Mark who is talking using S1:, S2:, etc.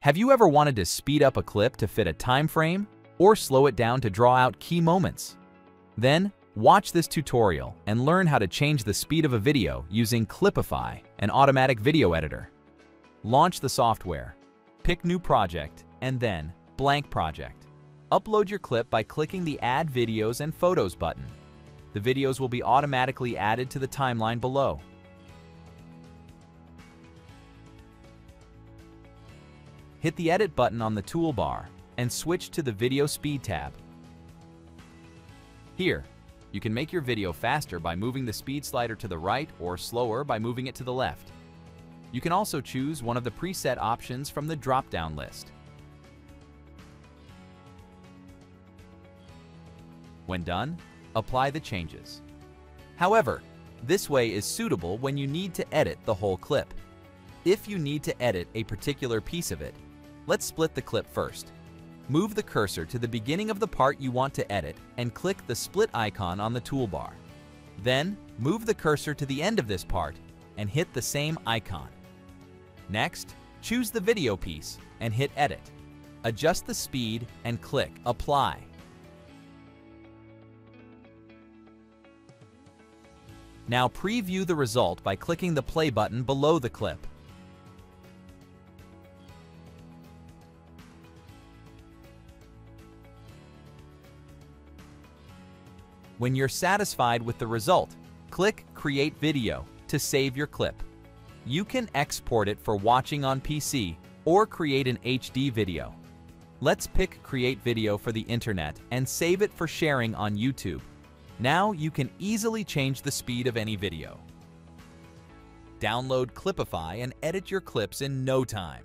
S1: Have you ever wanted to speed up a clip to fit a time frame or slow it down to draw out key moments? Then, watch this tutorial and learn how to change the speed of a video using Clipify, an automatic video editor. Launch the software, pick New Project, and then Blank Project. Upload your clip by clicking the Add Videos and Photos button. The videos will be automatically added to the timeline below. Hit the Edit button on the toolbar and switch to the Video Speed tab. Here, you can make your video faster by moving the speed slider to the right or slower by moving it to the left. You can also choose one of the preset options from the drop-down list. When done, apply the changes. However, this way is suitable when you need to edit the whole clip. If you need to edit a particular piece of it, let's split the clip first. Move the cursor to the beginning of the part you want to edit and click the split icon on the toolbar. Then, move the cursor to the end of this part and hit the same icon. Next, choose the video piece and hit Edit. Adjust the speed and click Apply. Now preview the result by clicking the play button below the clip. When you're satisfied with the result, click Create Video to save your clip. You can export it for watching on PC or create an HD video. Let's pick Create Video for the internet and save it for sharing on YouTube. Now you can easily change the speed of any video. Download Clipify and edit your clips in no time.